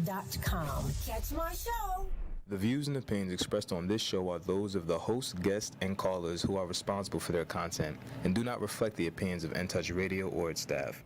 suncoastcredit.com. Catch my show. The views and opinions expressed on this show are those of the host, guests, and callers who are responsible for their content and do not reflect the opinions of InTouch Radio or its staff.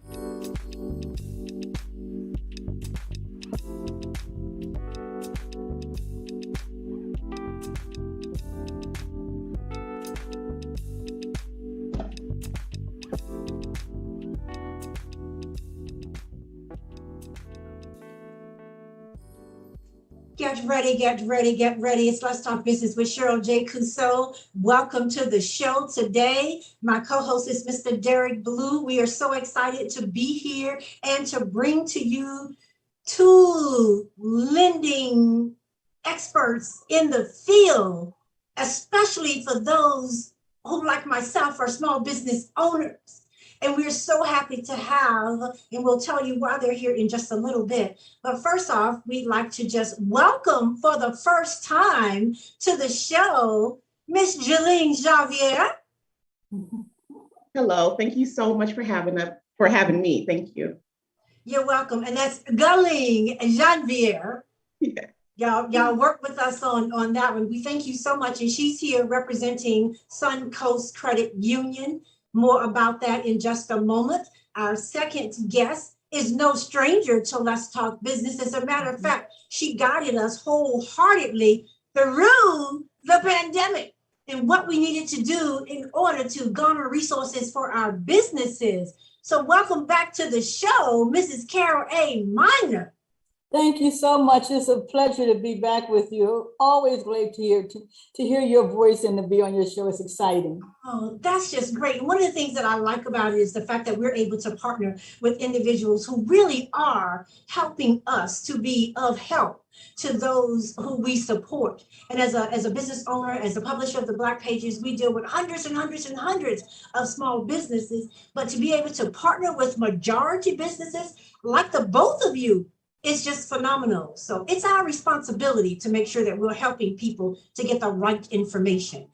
Get ready, get ready, get ready. It's Let's Talk Business with Cheryl J. Cusseau. Welcome to the show today. My co-host is Mr. Derek Blue. We are so excited to be here and to bring to you two lending experts in the field, especially for those who, like myself, are small business owners. And we're so happy to have, and we'll tell you why they're here in just a little bit. But first off, we'd like to just welcome for the first time to the show, Miss Jaline Javier. Hello, thank you so much for having me. Thank you. You're welcome. And that's Galing Janvier. Yeah. Y'all work with us on that one. We thank you so much. And she's here representing Suncoast Credit Union. More about that in just a moment. Our second guest is no stranger to Let's Talk Business. As a matter of fact, she guided us wholeheartedly through the pandemic and what we needed to do in order to garner resources for our businesses. So welcome back to the show, Mrs. Carol A. Miner. Thank you so much. It's a pleasure to be back with you. Always great to hear your voice and to be on your show. It's exciting. Oh, that's just great. And one of the things that I like about it is the fact that we're able to partner with individuals who really are helping us to be of help to those who we support. And as a business owner, as a publisher of the Black Pages, we deal with hundreds and hundreds and hundreds of small businesses. But to be able to partner with majority businesses like the both of you, it's just phenomenal. So it's our responsibility to make sure that we're helping people to get the right information.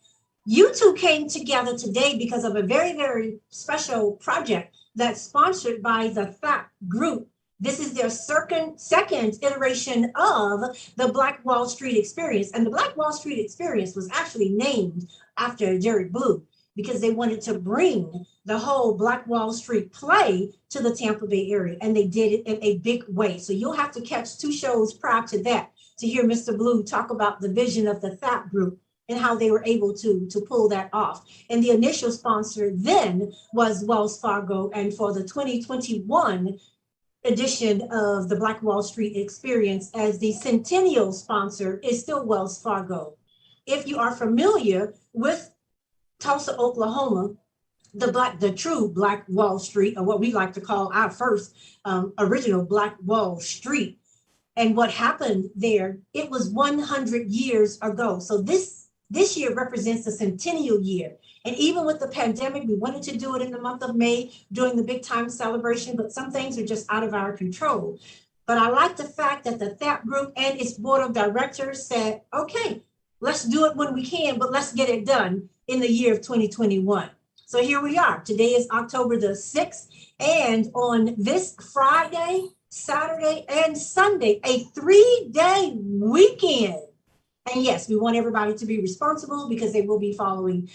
You two came together today because of a very, very special project that's sponsored by the THAP Group. This is their second iteration of the Black Wall Street Experience. And the Black Wall Street Experience was actually named after Derek Blue because they wanted to bring the whole Black Wall Street play to the Tampa Bay area. And they did it in a big way. So you'll have to catch two shows prior to that to hear Mr. Blue talk about the vision of the THAP Group and how they were able to pull that off. And the initial sponsor then was Wells Fargo. And for the 2021 edition of the Black Wall Street Experience, as the centennial sponsor is still Wells Fargo. If you are familiar with Tulsa, Oklahoma, the true Black Wall Street, or what we like to call our first original Black Wall Street, and what happened there, it was 100 years ago. So this year represents the centennial year. And even with the pandemic, we wanted to do it in the month of May during the big time celebration, but some things are just out of our control. But I like the fact that the THAP Group and its board of directors said, okay, let's do it when we can, but let's get it done in the year of 2021. So here we are. Today is October the 6th. And on this Friday, Saturday, and Sunday, a 3-day weekend. And yes, we want everybody to be responsible because they will be following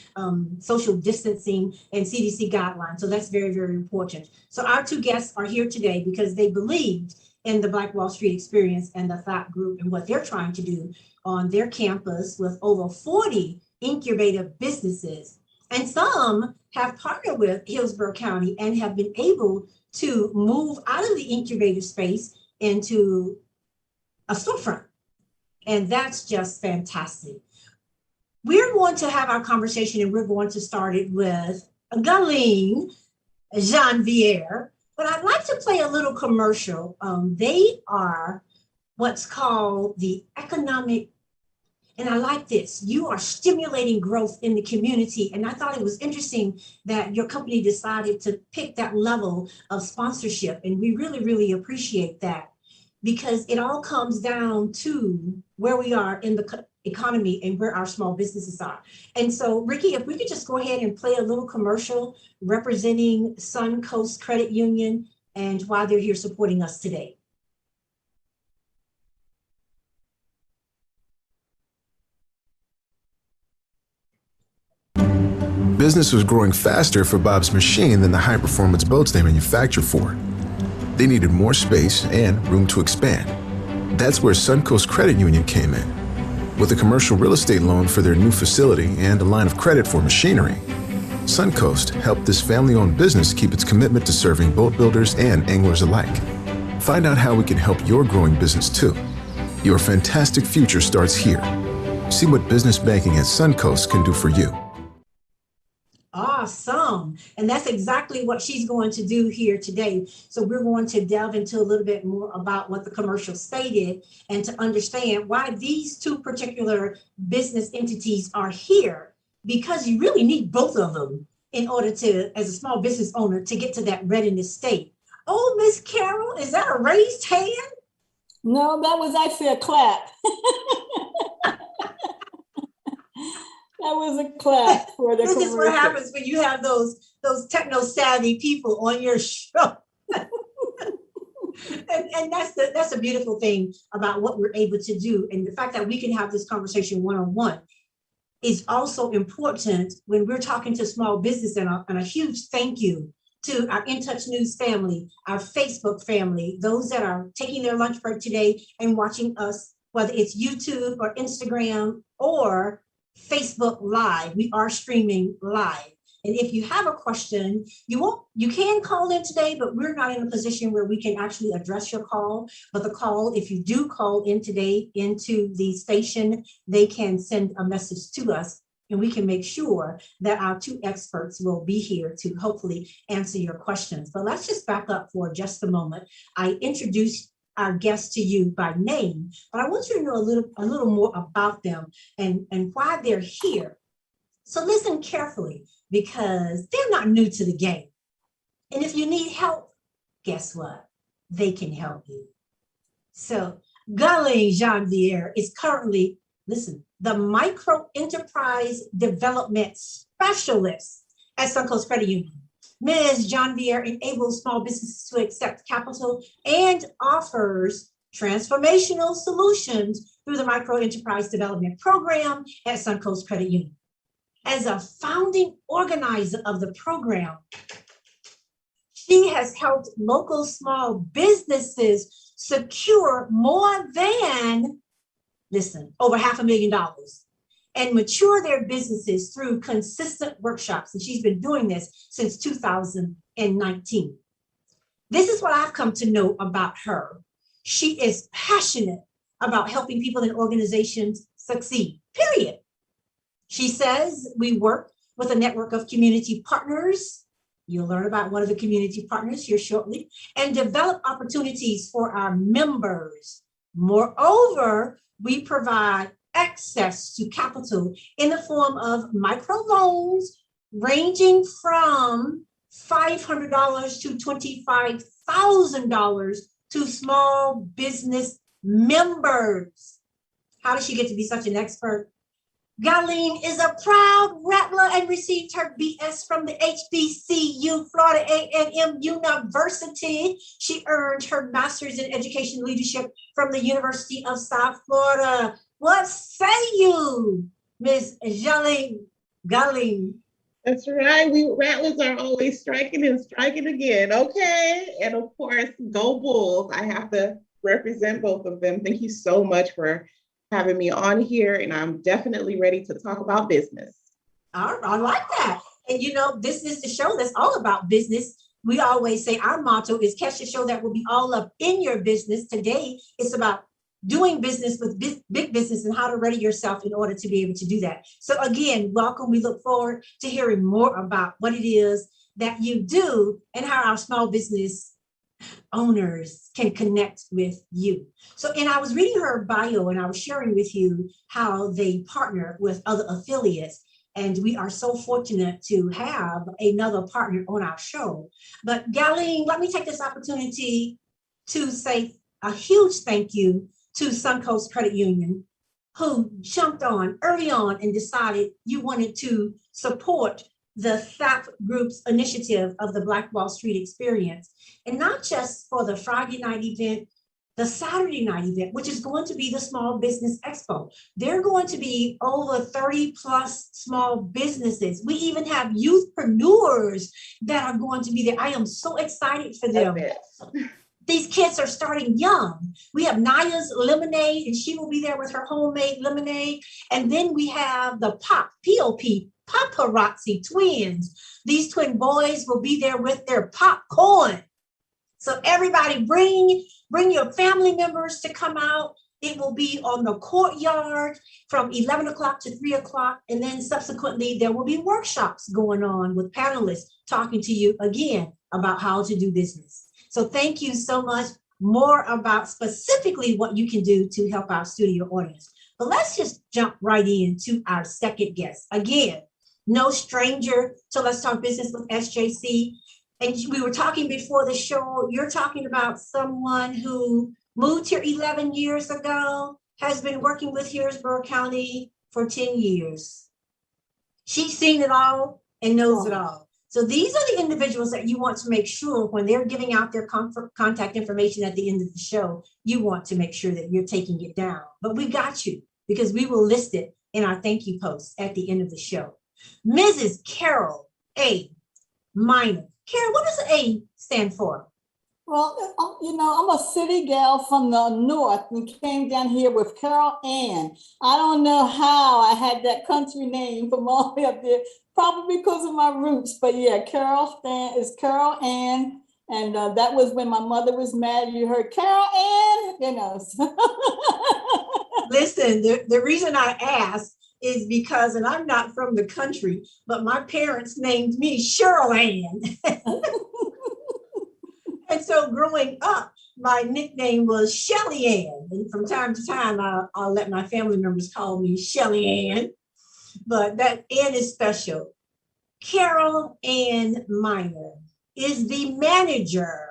social distancing and CDC guidelines. So that's very, very important. So our two guests are here today because they believed in the Black Wall Street Experience and the THAP Group and what they're trying to do on their campus with over 40 incubator businesses. And some have partnered with Hillsborough County and have been able to move out of the incubator space into a storefront. And that's just fantastic. We're going to have our conversation and we're going to start it with Galine Janvier. But I'd like to play a little commercial. They are what's called the economic, and I like this, you are stimulating growth in the community. And I thought it was interesting that your company decided to pick that level of sponsorship. And we really, really appreciate that because it all comes down to where we are in the economy and where our small businesses are. And so, Ricky, if we could just go ahead and play a little commercial representing Suncoast Credit Union and why they're here supporting us today. business was growing faster for Bob's Machine than the high-performance boats they manufacture for. They needed more space and room to expand. That's where Suncoast Credit Union came in. With a commercial real estate loan for their new facility and a line of credit for machinery, Suncoast helped this family-owned business keep its commitment to serving boat builders and anglers alike. Find out how we can help your growing business too. Your fantastic future starts here. See what business banking at Suncoast can do for you. Awesome. And that's exactly what she's going to do here today. So we're going to delve into a little bit more about what the commercial stated and to understand why these two particular business entities are here, because you really need both of them in order to, as a small business owner, to get to that readiness state. Oh, Miss Carol, is that a raised hand? No, that was actually a clap. That was a clap for the This is what commercial. happens when you have those techno savvy people on your show. and that's a beautiful thing about what we're able to do. And the fact that we can have this conversation one-on-one is also important when we're talking to small business. And a huge thank you to our In Touch News family, our Facebook family, those that are taking their lunch break today and watching us, whether it's YouTube or Instagram or Facebook Live. We are streaming live. And if you have a question, you can call in today, but we're not in a position where we can actually address your call. But the call, if you do call in today into the station, they can send a message to us and we can make sure that our two experts will be here to hopefully answer your questions. But let's just back up for just a moment. I introduced our guests to you by name, but I want you to know a little more about them and why they're here. So listen carefully, because they're not new to the game. And if you need help, guess what? They can help you. So Galine Janvier is currently, listen, the Micro Enterprise Development Specialist at Suncoast Credit Union. Ms. Janvier enables small businesses to accept capital and offers transformational solutions through the Micro Enterprise Development Program at Suncoast Credit Union. As a founding organizer of the program, she has helped local small businesses secure more than, listen, over $500,000 and mature their businesses through consistent workshops. And she's been doing this since 2019. This is what I've come to know about her. She is passionate about helping people and organizations succeed, period. She says we work with a network of community partners. You'll learn about one of the community partners here shortly, and develop opportunities for our members. Moreover, we provide access to capital in the form of microloans ranging from $500 to $25,000 to small business members. How did she get to be such an expert? Galine is a proud Rattler and received her BS from the HBCU, Florida A&M University. She earned her master's in education leadership from the University of South Florida. What say you, Ms. Galine? That's right. We Rattlers are always striking and striking again. Okay. And of course, go Bulls. I have to represent both of them. Thank you so much for having me on here. And I'm definitely ready to talk about business. I like that. And you know, this is the show that's all about business. We always say our motto is catch a show that will be all up in your business. Today, it's about doing business with big business and how to ready yourself in order to be able to do that. So again, welcome. We look forward to hearing more about what it is that you do and how our small business owners can connect with you. So, and I was reading her bio and I was sharing with you how they partner with other affiliates. And we are so fortunate to have another partner on our show. But Galine, let me take this opportunity to say a huge thank you to Suncoast Credit Union, who jumped on early on and decided you wanted to support the SAP Group's initiative of the Black Wall Street Experience. And not just for the Friday night event, the Saturday night event, which is going to be the Small Business Expo. There are going to be over 30 plus small businesses. We even have youthpreneurs that are going to be there. I am so excited for them. These kids are starting young. We have Naya's Lemonade, and she will be there with her homemade lemonade. And then we have the P-O-P, Paparazzi twins. These twin boys will be there with their popcorn. So everybody bring your family members to come out. It will be on the courtyard from 11 o'clock to 3 o'clock. And then subsequently, there will be workshops going on with panelists talking to you again about how to do business. So thank you so much. More about specifically what you can do to help our studio audience. But let's just jump right into our second guest. Again, no stranger to Let's Talk Business with SJC. And we were talking before the show, you're talking about someone who moved here 11 years ago, has been working with Hillsborough County for 10 years. She's seen it all and knows it all. So these are the individuals that you want to make sure when they're giving out their contact information at the end of the show, you want to make sure that you're taking it down. But we got you because we will list it in our thank you post at the end of the show. Mrs. Carol A. Minor. Carol, what does A stand for? Well, I'm a city gal from the north and came down here with Carol Ann. I don't know how I had that country name from all the way up there, probably because of my roots. But yeah, Carol is Carol Ann. And that was when my mother was mad. You heard Carol Ann, Listen, the reason I asked is because, and I'm not from the country, but my parents named me Cheryl Ann. And so growing up, my nickname was Shelly Ann. And from time to time, I'll let my family members call me Shelly Ann. But that Ann is special. Carol Ann Minor is the manager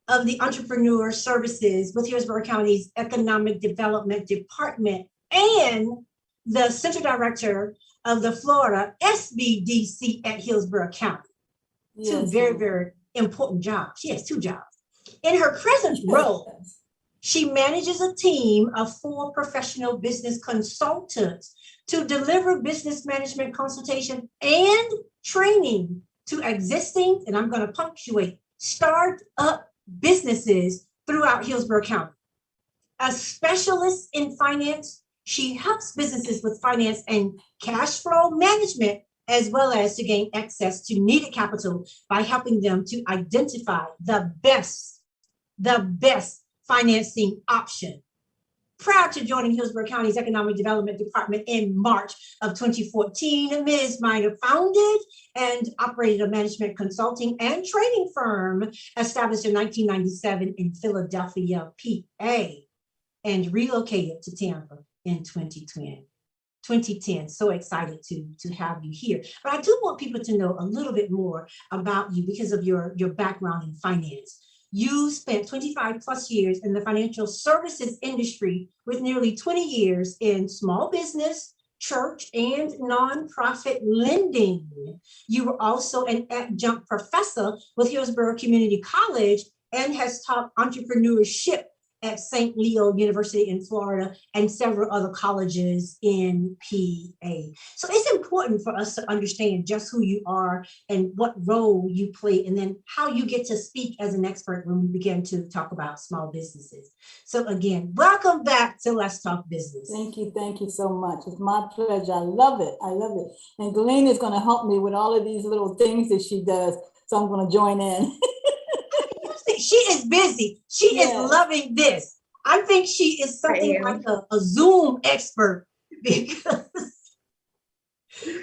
of the Entrepreneur Services with Hillsborough County's Economic Development Department and the Center Director of the Florida SBDC at Hillsborough County. Yes. Two very, very important jobs. She has two jobs. In her present role, she manages a team of 4 professional business consultants to deliver business management consultation and training to existing, and I'm going to punctuate, start-up businesses throughout Hillsborough County. A specialist in finance, she helps businesses with finance and cash flow management, as well as to gain access to needed capital by helping them to identify the best financing option. Prior to joining Hillsborough County's Economic Development Department in March of 2014, Ms. Minor founded and operated a management consulting and training firm established in 1997 in Philadelphia, PA, and relocated to Tampa in 2010. So excited to have you here. But I do want people to know a little bit more about you because of your background in finance. You spent 25 plus years in the financial services industry with nearly 20 years in small business, church, and nonprofit lending. You were also an adjunct professor with Hillsborough Community College and has taught entrepreneurship at St. Leo University in Florida and several other colleges in PA. So it's important for us to understand just who you are and what role you play, and then how you get to speak as an expert when we begin to talk about small businesses. So again, welcome back to Let's Talk Business. Thank you so much. It's my pleasure. I love it. And Galene is going to help me with all of these little things that she does. So I'm going to join in. She is busy. She is loving this. I think she is something like a Zoom expert because,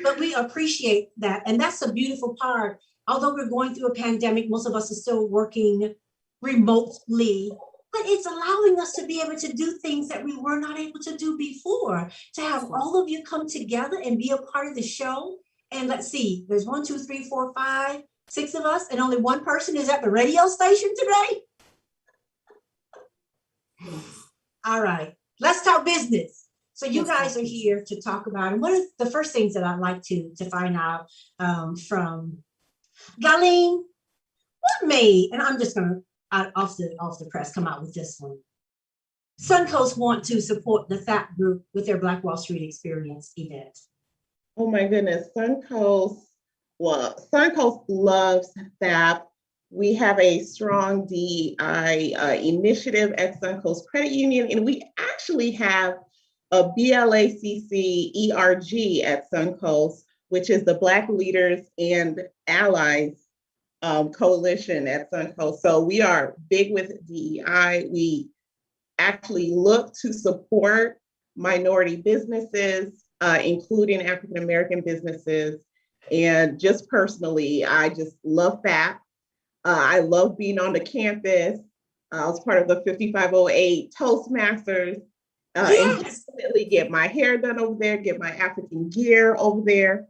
but we appreciate that. And that's a beautiful part. Although we're going through a pandemic, most of us are still working remotely, but it's allowing us to be able to do things that we were not able to do before. To have all of you come together and be a part of the show. And let's see, there's 1, 2, 3, 4, 5, 6 of us, and only one person is at the radio station today. All right, let's talk business. So you guys are here to talk about, and one of the first things that I'd like to find out from Galene, what made, and I'm just gonna off the press come out with this one. Suncoast want to support the THAP group with their Black Wall Street Experience event? Oh my goodness, Suncoast. Well, Suncoast loves THAP. We have a strong DEI initiative at Suncoast Credit Union, and we actually have a BLACC ERG at Suncoast, which is the Black Leaders and Allies coalition at Suncoast. So we are big with DEI. We actually look to support minority businesses, including African American businesses. And just personally, I just love that. I love being on the campus. I was part of the 5508 Toastmasters. And definitely get my hair done over there, get my African gear over there.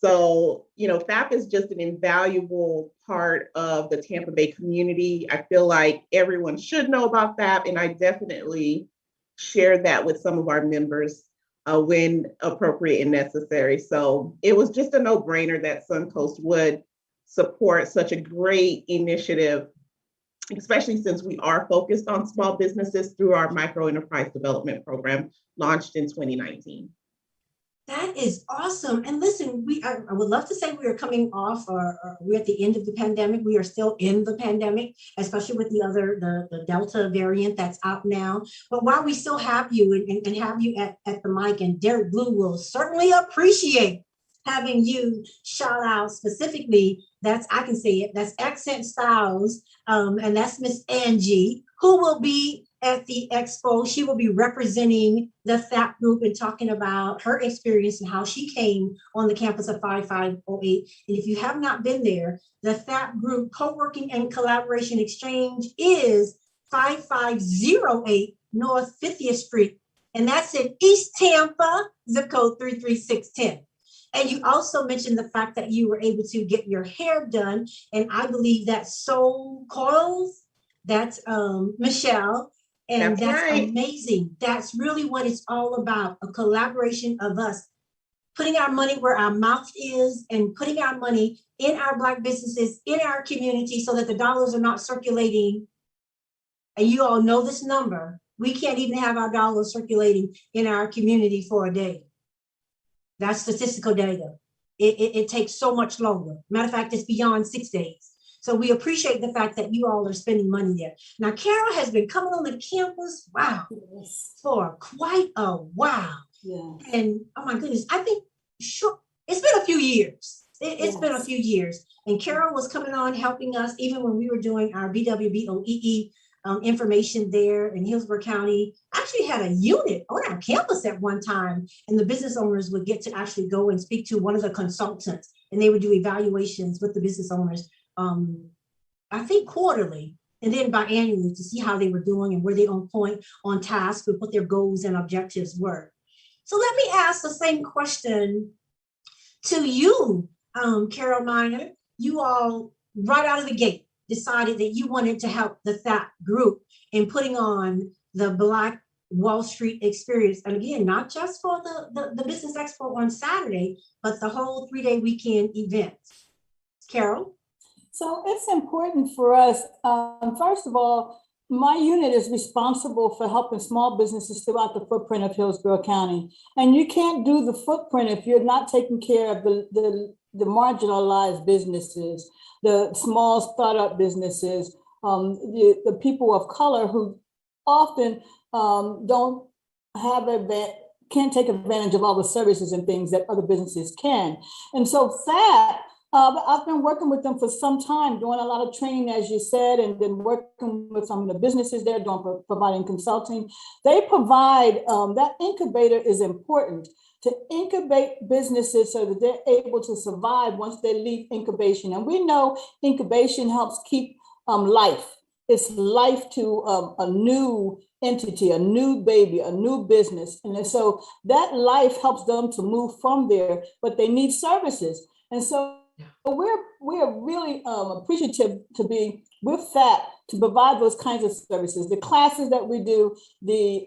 So, THAP is just an invaluable part of the Tampa Bay community. I feel like everyone should know about THAP, and I definitely share that with some of our members when appropriate and necessary. So it was just a no-brainer that Suncoast would support such a great initiative, especially since we are focused on small businesses through our micro enterprise development program launched in 2019. That is awesome. And listen, I would love to say we are coming off or we're at the end of the pandemic. We are still in the pandemic, especially with the Delta variant that's out now. But while we still have you and have you at the mic, and Derek Blue will certainly appreciate having you shout out specifically, I can say it, that's Accent Styles, and that's Miss Angie, who will be at the expo. She will be representing the THAP group and talking about her experience and how she came on the campus of 5508. And if you have not been there, the THAP group co-working and collaboration exchange is 5508 North 50th Street. And that's in East Tampa, zip code 33610. And you also mentioned the fact that you were able to get your hair done. And I believe that's Soul Coils, that's Michelle. And that's right. Amazing. That's really what it's all about, a collaboration of us putting our money where our mouth is and putting our money in our Black businesses, in our community, so that the dollars are not circulating. And you all know this number. We can't even have our dollars circulating in our community for a day. That's statistical data. It takes so much longer. Matter of fact, it's beyond 6 days. So we appreciate the fact that you all are spending money there. Now, Carol has been coming on the campus, for quite a while. Yeah. And oh my goodness, I think it's been a few years. It's been a few years. And Carol was coming on helping us even when we were doing our BWBOEE information there in Hillsborough County. Actually had a unit on our campus at one time, and the business owners would get to actually go and speak to one of the consultants, and they would do evaluations with the business owners, I think quarterly, and then biannually to see how they were doing and were they on point, on task with what their goals and objectives were. So let me ask the same question to you, Carol Miner. You all right out of the gate decided that you wanted to help the THAP group in putting on the Black Wall Street Experience. And again, not just for the Business Expo on Saturday, but the whole 3-day weekend event. Carol? So it's important for us. First of all, my unit is responsible for helping small businesses throughout the footprint of Hillsborough County. And you can't do the footprint if you're not taking care of the marginalized businesses, the small startup businesses, the people of color who often don't have can't take advantage of all the services and things that other businesses can. And so THAP, I've been working with them for some time, doing a lot of training, as you said, and then working with some of the businesses there, providing consulting. They provide, that incubator is important to incubate businesses so that they're able to survive once they leave incubation. And we know incubation helps keep life. It's life to a new entity, a new baby, a new business. And so that life helps them to move from there, but they need services. And so we're really appreciative to be with that, to provide those kinds of services, the classes that we do, the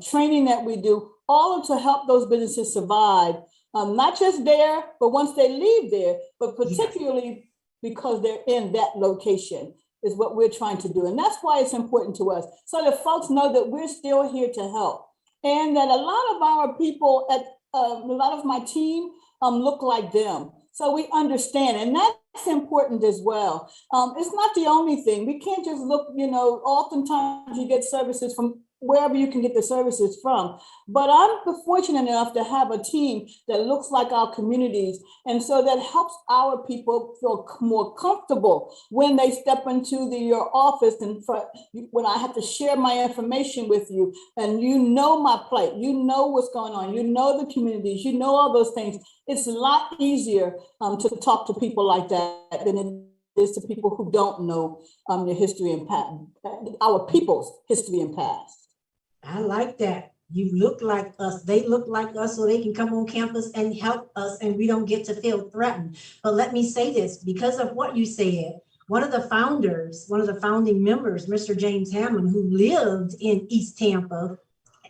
training that we do, all to help those businesses survive, not just there, but once they leave there, but particularly because they're in that location. is what we're trying to do. And that's why it's important to us, so that folks know that we're still here to help. And that a lot of our people a lot of my team look like them. So we understand, and that's important as well. It's not the only thing. We can't just look, oftentimes you get services from wherever you can get the services from. But I'm fortunate enough to have a team that looks like our communities. And so that helps our people feel more comfortable when they step into your office and when I have to share my information with you, and my plight, what's going on, the communities, all those things. It's a lot easier to talk to people like that than it is to people who don't know your history and past, our people's history and past. I like that. You look like us. They look like us, so they can come on campus and help us, and we don't get to feel threatened. But let me say this, because of what you said, one of the founding members, Mr. James Hammond, who lived in East Tampa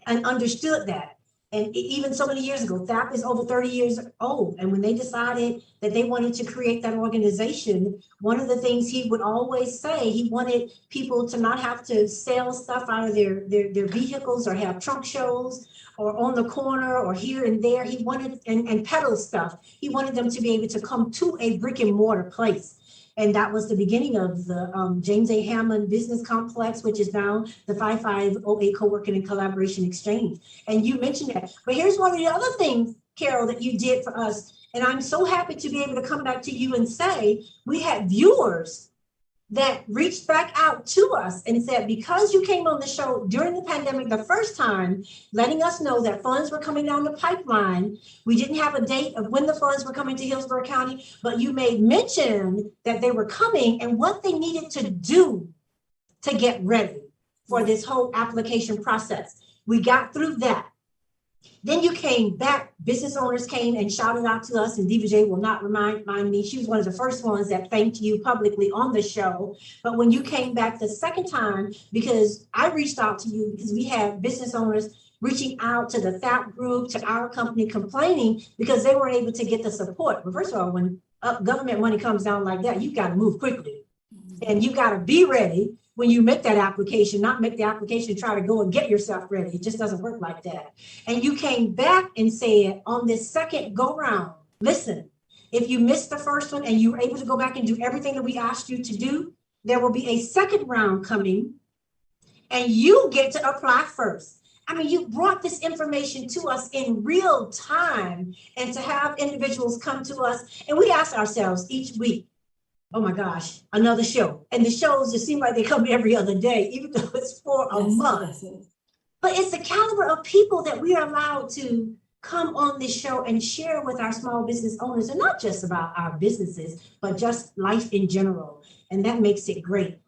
and understood that. And even so many years ago, THAP is over 30 years old. And when they decided that they wanted to create that organization, one of the things he would always say, he wanted people to not have to sell stuff out of their vehicles or have trunk shows or on the corner or here and there. He wanted, and peddle stuff. He wanted them to be able to come to a brick and mortar place. And that was the beginning of the James A. Hammond Business Complex, which is now the 5508 Co-working and Collaboration Exchange. And you mentioned that. But here's one of the other things, Carol, that you did for us. And I'm so happy to be able to come back to you and say, we had viewers that reached back out to us and said, because you came on the show during the pandemic the first time, letting us know that funds were coming down the pipeline. We didn't have a date of when the funds were coming to Hillsborough County, but you made mention that they were coming and what they needed to do to get ready for this whole application process. We got through that. Then you came back, business owners came and shouted out to us, and Diva J will not remind me, she was one of the first ones that thanked you publicly on the show. But when you came back the second time, because I reached out to you because we had business owners reaching out to the THAP group, to our company, complaining because they weren't able to get the support. But first of all, when government money comes down like that, you've got to move quickly. And you got to be ready when you make that application, not make the application and try to go and get yourself ready. It just doesn't work like that. And you came back and said on this second go round, listen, if you missed the first one and you were able to go back and do everything that we asked you to do, there will be a second round coming and you get to apply first. I mean, you brought this information to us in real time, and to have individuals come to us, and we ask ourselves each week, oh my gosh, another show. And the shows just seem like they come every other day, even though it's for a month. But it's the caliber of people that we are allowed to come on this show and share with our small business owners, and not just about our businesses, but just life in general. And that makes it great.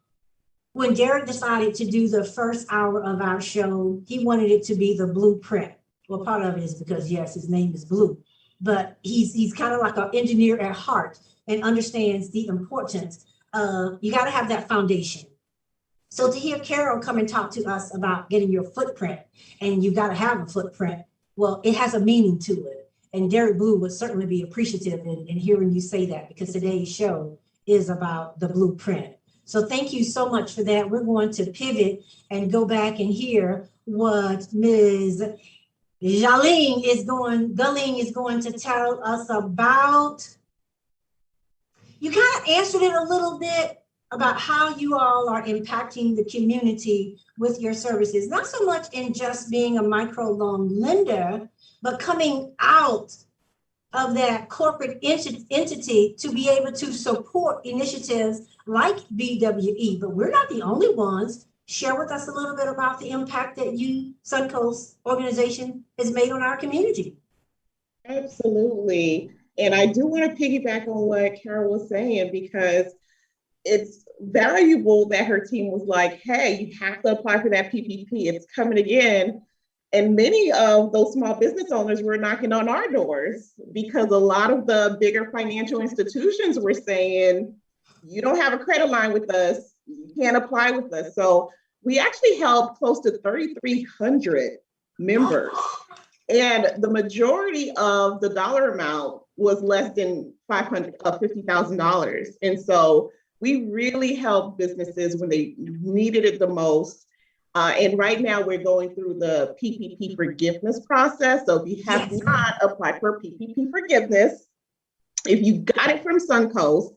When Derek decided to do the first hour of our show, he wanted it to be the blueprint. Well, part of it is because, yes, his name is Blue, but he's kind of like an engineer at heart and understands the importance of, you got to have that foundation. So to hear Carol come and talk to us about getting your footprint, and you got to have a footprint, well, it has a meaning to it. And Derek Blue would certainly be appreciative in hearing you say that, because today's show is about the blueprint. So thank you so much for that. We're going to pivot and go back and hear what Ms. Gulling is going to tell us about. You kind of answered it a little bit about how you all are impacting the community with your services, not so much in just being a microloan lender, but coming out of that corporate entity to be able to support initiatives like BWE. But we're not the only ones. Share with us a little bit about the impact that you, Suncoast organization, has made on our community. Absolutely. And I do want to piggyback on what Carol was saying, because it's valuable that her team was like, hey, you have to apply for that PPP. It's coming again. And many of those small business owners were knocking on our doors, because a lot of the bigger financial institutions were saying, you don't have a credit line with us, you can't apply with us. So we actually helped close to 3,300 members. And the majority of the dollar amount was less than $50,000. And so We really help businesses when they needed it the most. And right now we're going through the PPP forgiveness process. So if you have Yes. not applied for PPP forgiveness, if you got it from Suncoast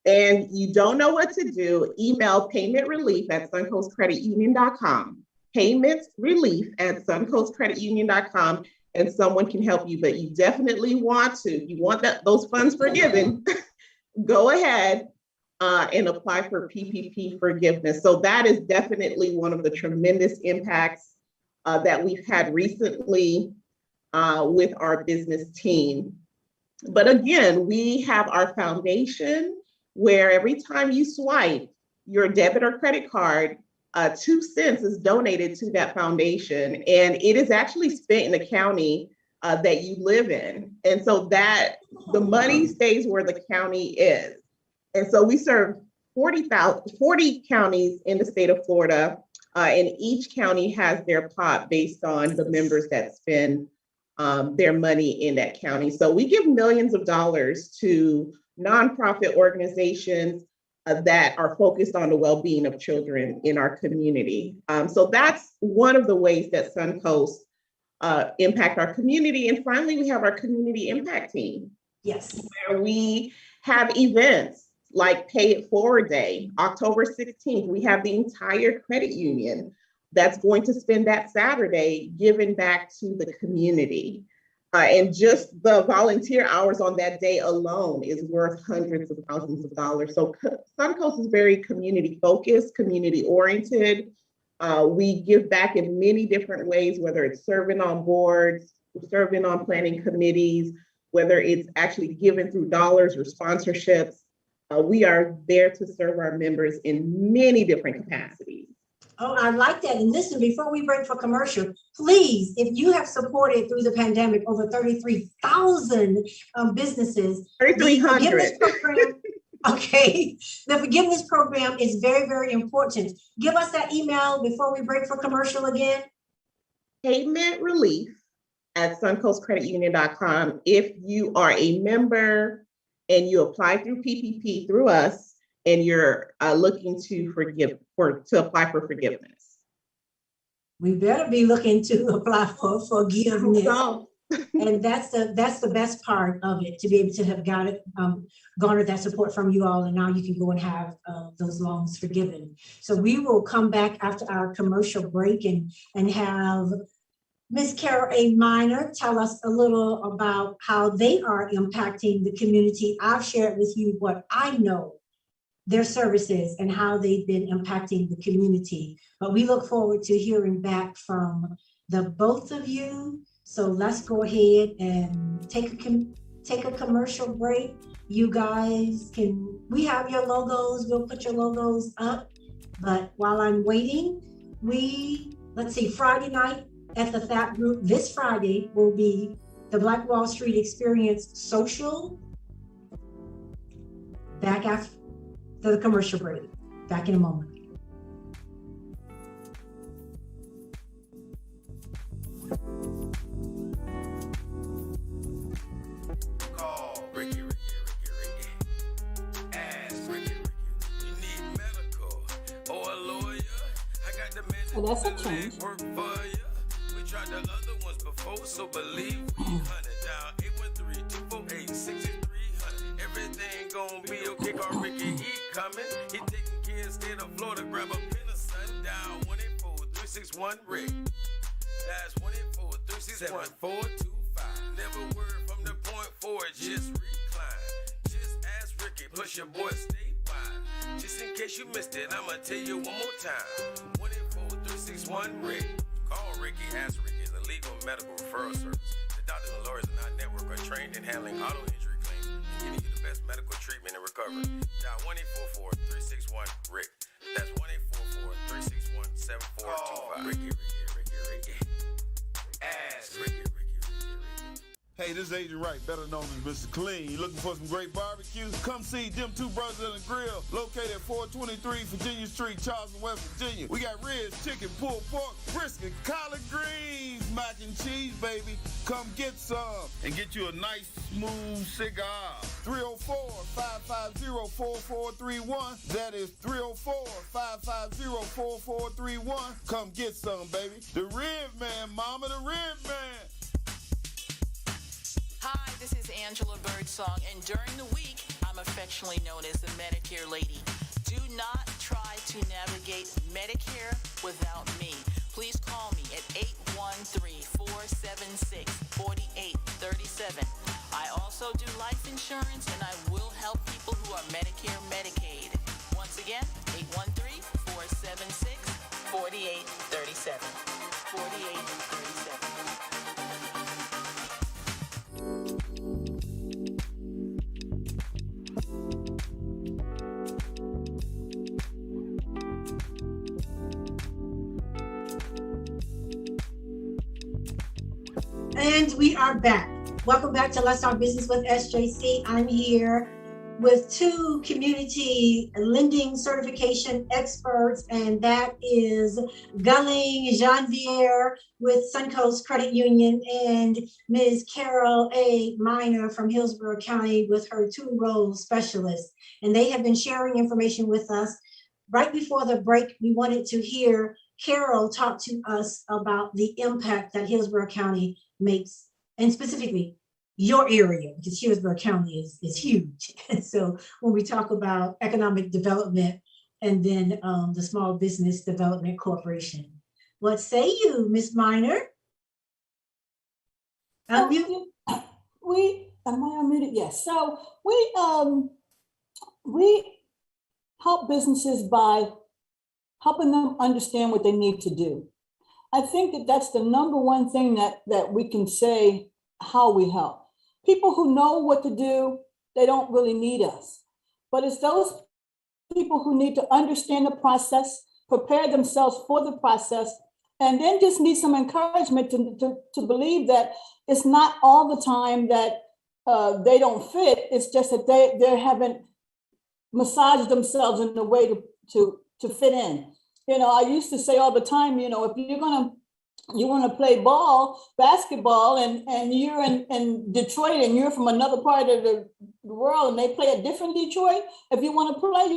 and you don't know what to do, email paymentrelief@suncoastcreditunion.com, paymentrelief@suncoastcreditunion.com, and someone can help you. But you definitely want those funds forgiven, go ahead and apply for PPP forgiveness. So that is definitely one of the tremendous impacts that we've had recently with our business team. But again, we have our foundation where every time you swipe your debit or credit card, 2 cents is donated to that foundation, and it is actually spent in the county that you live in. And so that the money stays where the county is. And so we serve 40 counties in the state of Florida, and each county has their pot based on the members that spend their money in that county. So we give millions of dollars to nonprofit organizations that are focused on the well-being of children in our community. So that's one of the ways that Suncoast impact our community. And finally, we have our community impact team. Yes. Where we have events like Pay It Forward Day, October 16th. We have the entire credit union that's going to spend that Saturday giving back to the community. And just the volunteer hours on that day alone is worth hundreds of thousands of dollars. So Suncoast is very community focused, community oriented. We give back in many different ways, whether it's serving on boards, serving on planning committees, whether it's actually given through dollars or sponsorships. We are there to serve our members in many different capacities. Oh, I like that. And listen, before we break for commercial, please, if you have supported through the pandemic over 33,000 businesses, 3,300. Okay, the forgiveness program is very, very important. Give us that email before we break for commercial again. paymentrelief@suncoastcreditunion.com. If you are a member and you apply through PPP through us, and you're looking to apply for forgiveness. We better be looking to apply for forgiveness. So, And that's the best part of it, to be able to have garnered that support from you all, and now you can go and have those loans forgiven. So we will come back after our commercial break and have Ms. Carol A. Minor tell us a little about how they are impacting the community. I've shared with you what I know their services and how they've been impacting the community. But we look forward to hearing back from the both of you. So let's go ahead and take a commercial break. You guys we have your logos, we'll put your logos up. But while I'm waiting, let's see, Friday night at the THAP group, this Friday will be the Black Wall Street Experience Social. Back after the commercial break. Back in a moment. Call Ricky. Ask Ricky. You need medical or a lawyer? I got the medical. Oh, that's a change. Work for you. We tried the other ones before, so believe we 100 down 813-248-6300. Everything gon' be okay. Call Ricky. He coming. He taking care of state of Florida. Grab a pen or sundown. 184-361 Rick. That's 184-361-425. Never word from the point forward. Just recline. Just ask Ricky. Push your boy statewide. Just in case you missed it, I'ma tell you one more time. 184-361 Rick. Call Ricky. Ask Ricky. Is a legal medical referral service. The doctors and lawyers in our network are trained in handling auto injury claims and getting you the best medical treatment and recovery. Dial 1-844-361-RICK. That's 1-844-361-7425. Ricky. Ask Ricky. Hey, this is Agent Wright, better known as Mr. Clean. You looking for some great barbecue? Come see them two brothers in the grill, located at 423 Virginia Street, Charleston, West Virginia. We got ribs, chicken, pulled pork, brisket, collard greens, mac and cheese, baby. Come get some and get you a nice, smooth cigar. 304-550-4431. That is 304-550-4431. Come get some, baby. The Rib Man, mama, the Rib Man. Hi, this is Angela Birdsong, and during the week, I'm affectionately known as the Medicare lady. Do not try to navigate Medicare without me. Please call me at 813-476-4837. I also do life insurance, and I will help people who are Medicare, Medicaid. Once again, 813-476-4837. 4837. And we are back. Welcome back to Let's Talk Business with SJC. I'm here with two community lending certification experts, and that is Gulling Janvier with Suncoast Credit Union and Ms. Carol A. Miner from Hillsborough County with her two-role specialist. And they have been sharing information with us. Right before the break, we wanted to hear Carol talk to us about the impact that Hillsborough County makes, and specifically your area, because Hillsborough County is huge. And so when we talk about economic development and then the Small Business Development Corporation, what say you, Ms. Miner? Unmute. Am I unmuted? Yes. So we help businesses by helping them understand what they need to do. I think that that's the number one thing that we can say how we help. People who know what to do, they don't really need us. But it's those people who need to understand the process, prepare themselves for the process, and then just need some encouragement to believe that it's not all the time that they don't fit. It's just that they haven't massaged themselves in a way to fit in. You know, I used to say all the time, you know, if you want to play basketball, and you're in Detroit and you're from another part of the world and they play a different Detroit, if you want to play,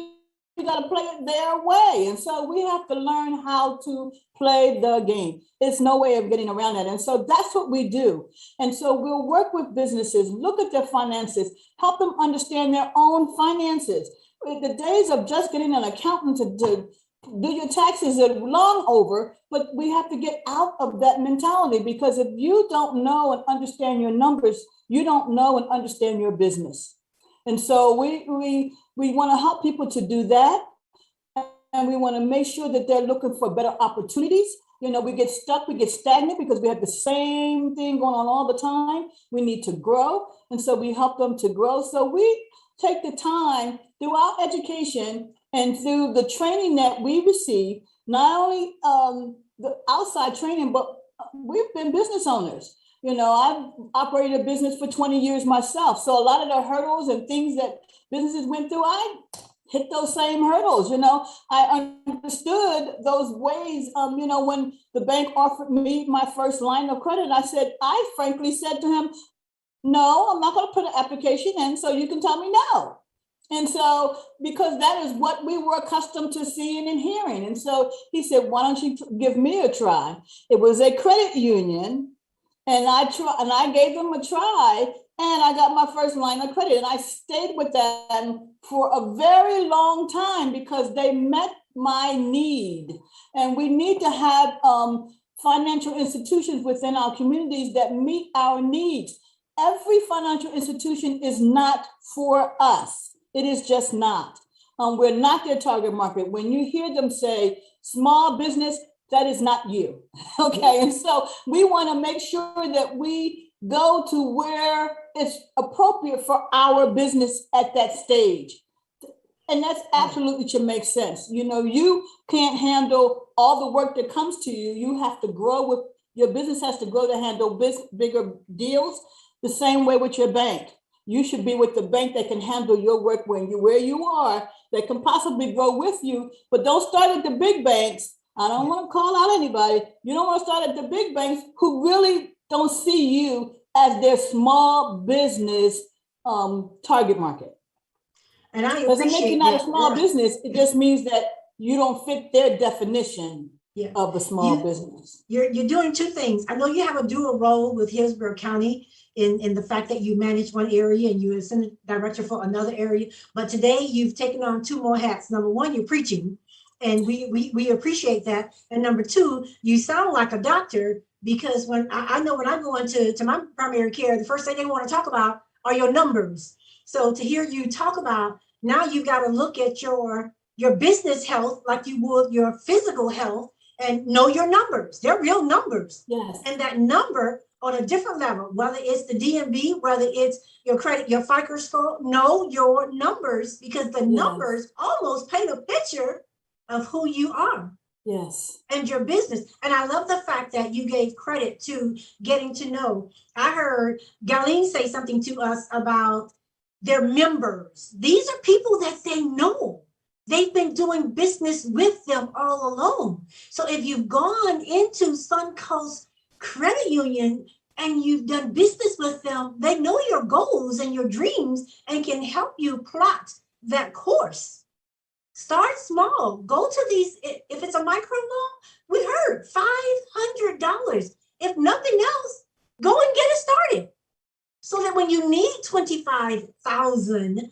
you got to play it their way. And so we have to learn how to play the game. There's no way of getting around that. And so that's what we do. And so we'll work with businesses, look at their finances, help them understand their own finances. The days of just getting an accountant to do your taxes are long over, but we have to get out of that mentality, because if you don't know and understand your numbers, you don't know and understand your business. And so we want to help people to do that. And we want to make sure that they're looking for better opportunities. You know, we get stuck, we get stagnant because we have the same thing going on all the time. We need to grow. And so we help them to grow. So we take the time through our education and through the training that we receive, not only the outside training, but we've been business owners. You know, I've operated a business for 20 years myself. So a lot of the hurdles and things that businesses went through, I hit those same hurdles. You know, I understood those ways. You know, when the bank offered me my first line of credit, I frankly said to him, no, I'm not going to put an application in, so you can tell me no. And so, because that is what we were accustomed to seeing and hearing. And so he said, why don't you give me a try? It was a credit union, and I gave them a try, and I got my first line of credit. And I stayed with them for a very long time because they met my need. And we need to have financial institutions within our communities that meet our needs. Every financial institution is not for us. It is just not. We're not their target market. When you hear them say small business, that is not you. Okay. And so we want to make sure that we go to where it's appropriate for our business at that stage. And that's absolutely should make sense. You know, you can't handle all the work that comes to you. You have to grow with your business has to grow to handle bigger deals. The same way with your bank. You should be with the bank that can handle your work when you where you are, that can possibly grow with you, but don't start at the big banks. I don't want to call out anybody. You don't want to start at the big banks who really don't see you as their small business target market. And I doesn't make you not a that. small business. It just means that you don't fit their definition of a small business. You're doing two things. I know you have a dual role with Hillsborough County in the fact that you manage one area and you're assistant director for another area. But today you've taken on two more hats. Number one, you're preaching, and we appreciate that. And number two, you sound like a doctor, because when I know when I go into my primary care, the first thing they want to talk about are your numbers. So to hear you talk about, now you got to look at your business health like you would your physical health, and know your numbers. They're real numbers. Yes. And that number on a different level, whether it's the DMV, whether it's your credit, your FICO score, know your numbers, because the numbers almost paint a picture of who you are. Yes. And your business. And I love the fact that you gave credit to getting to know. I heard Galeen say something to us about their members. These are people that they know. They've been doing business with them all along. So if you've gone into Suncoast Credit Union and you've done business with them, they know your goals and your dreams and can help you plot that course. Start small. Go to these. If it's a micro loan, we heard $500. If nothing else, go and get it started. So that when you need $25,000,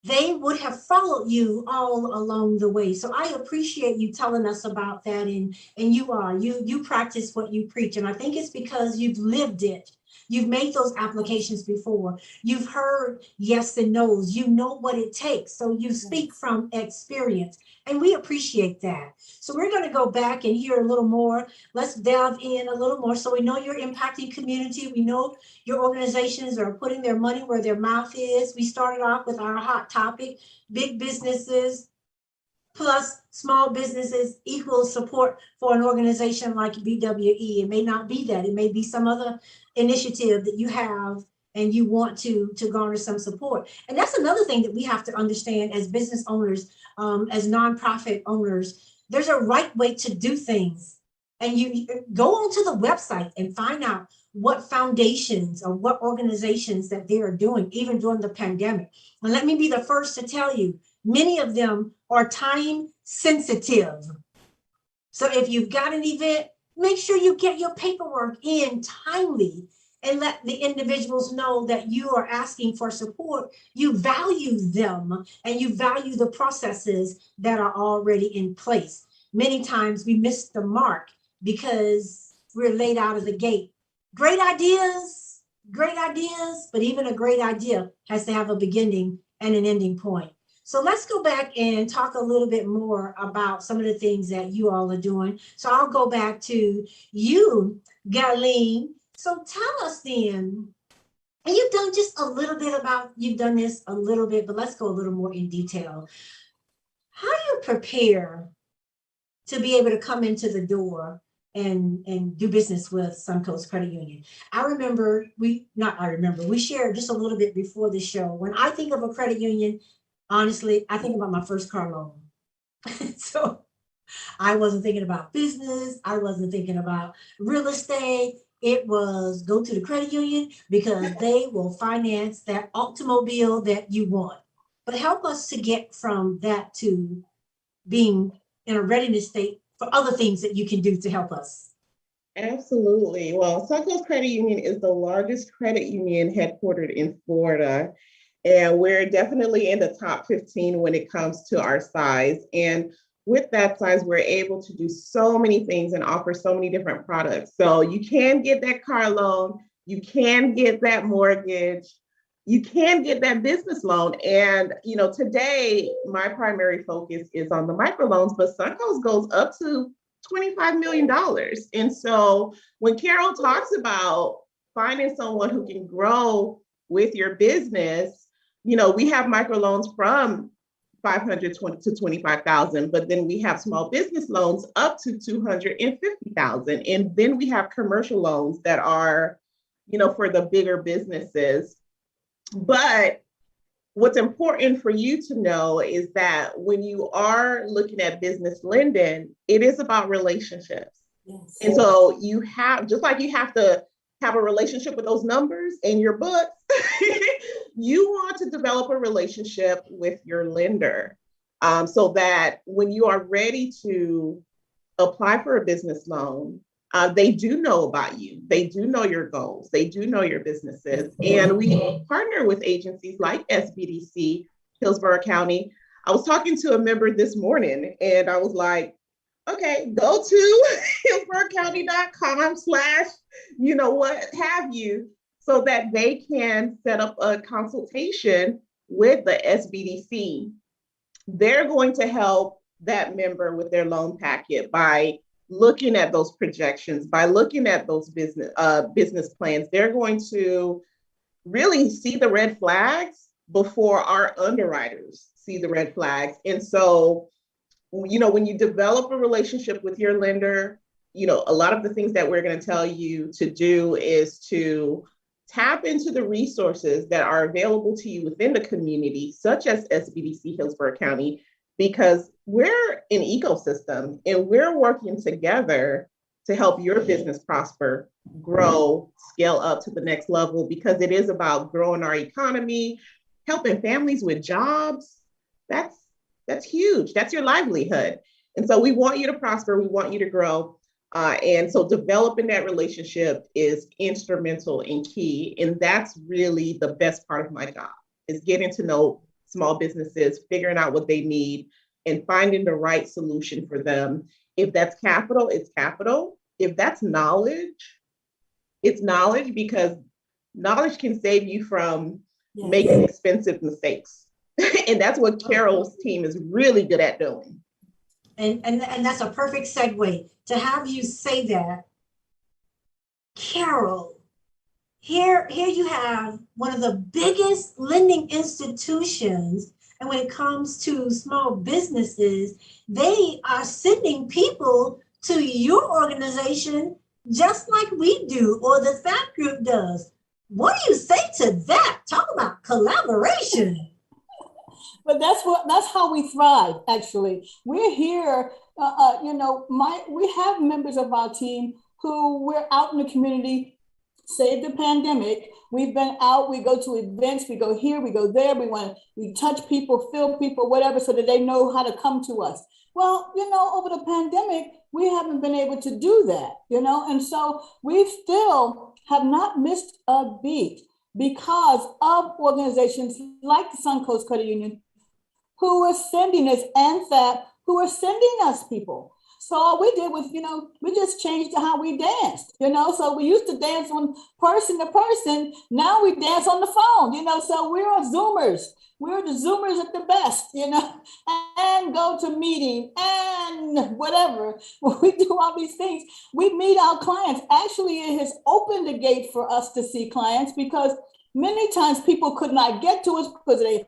they would have followed you all along the way. So I appreciate you telling us about that. And you practice what you preach. And I think it's because you've lived it. You've made those applications before. You've heard yes and no's. You know what it takes. So you speak from experience. And we appreciate that. So we're going to go back and hear a little more. Let's delve in a little more. So we know you're impacting community. We know your organizations are putting their money where their mouth is. We started off with our hot topic, big businesses plus small businesses equals support for an organization like BWE. It may not be that. It may be some other initiative that you have and you want to garner some support. And that's another thing that we have to understand as business owners, as nonprofit owners. There's a right way to do things. And you go onto the website and find out what foundations or what organizations that they are doing, even during the pandemic. And let me be the first to tell you, many of them are time sensitive. So if you've got an event, make sure you get your paperwork in timely and let the individuals know that you are asking for support. You value them and you value the processes that are already in place. Many times we miss the mark because we're late out of the gate. Great ideas, but even a great idea has to have a beginning and an ending point. So let's go back and talk a little bit more about some of the things that you all are doing. So I'll go back to you, Galeen. So tell us then, and you've done just a little bit about, you've done this a little bit, but let's go a little more in detail. How do you prepare to be able to come into the door and do business with Suncoast Credit Union? We shared just a little bit before the show. When I think of a credit union, honestly, I think about my first car loan. So I wasn't thinking about business. I wasn't thinking about real estate. It was go to the credit union because they will finance that automobile that you want. But help us to get from that to being in a readiness state for other things that you can do to help us. Absolutely. Well, Suncoast Credit Union is the largest credit union headquartered in Florida. And we're definitely in the top 15 when it comes to our size. And with that size, we're able to do so many things and offer so many different products. So you can get that car loan, you can get that mortgage, you can get that business loan. And, today my primary focus is on the microloans, but Suncoast goes up to $25 million. And so when Carol talks about finding someone who can grow with your business, we have microloans from $500 to $25,000, but then we have small business loans up to $250,000. And then we have commercial loans that are, for the bigger businesses. But what's important for you to know is that when you are looking at business lending, it is about relationships. Yes. And so you have, just like you have to have a relationship with those numbers in your books, you want to develop a relationship with your lender, so that when you are ready to apply for a business loan, they do know about you. They do know your goals. They do know your businesses. And we partner with agencies like SBDC, Hillsborough County. I was talking to a member this morning and I was like, okay, go to hillsboroughcounty.com/ what have you, so that they can set up a consultation with the SBDC. They're going to help that member with their loan packet by looking at those projections, by looking at those business plans. They're going to really see the red flags before our underwriters see the red flags. And so, when you develop a relationship with your lender, a lot of the things that we're going to tell you to do is to tap into the resources that are available to you within the community, such as SBDC Hillsborough County, because we're an ecosystem and we're working together to help your business prosper, grow, scale up to the next level, because it is about growing our economy, helping families with jobs. That's huge. That's your livelihood. And so we want you to prosper. We want you to grow. And so developing that relationship is instrumental and key. And that's really the best part of my job, is getting to know small businesses, figuring out what they need, and finding the right solution for them. If that's capital, it's capital. If that's knowledge, it's knowledge, because knowledge can save you from making expensive mistakes. And that's what Carol's team is really good at doing. And that's a perfect segue to have you say that. Carol, here you have one of the biggest lending institutions. And when it comes to small businesses, they are sending people to your organization just like we do, or the FAT group does. What do you say to that? Talk about collaboration. But that's how we thrive, actually. We're here, we have members of our team who we're out in the community, save the pandemic. We've been out, we go to events, we go here, we go there, we touch people, feel people, whatever, so that they know how to come to us. Well, over the pandemic, we haven't been able to do that, and so we still have not missed a beat because of organizations like the Suncoast Credit Union, who are sending us, and FAT, who are sending us people. So all we did was, we just changed how we danced, so we used to dance on person to person. Now we dance on the phone, so we're Zoomers. We're the Zoomers at the best, and go to meeting and whatever. We do all these things. We meet our clients. Actually, it has opened the gate for us to see clients, because many times people could not get to us because they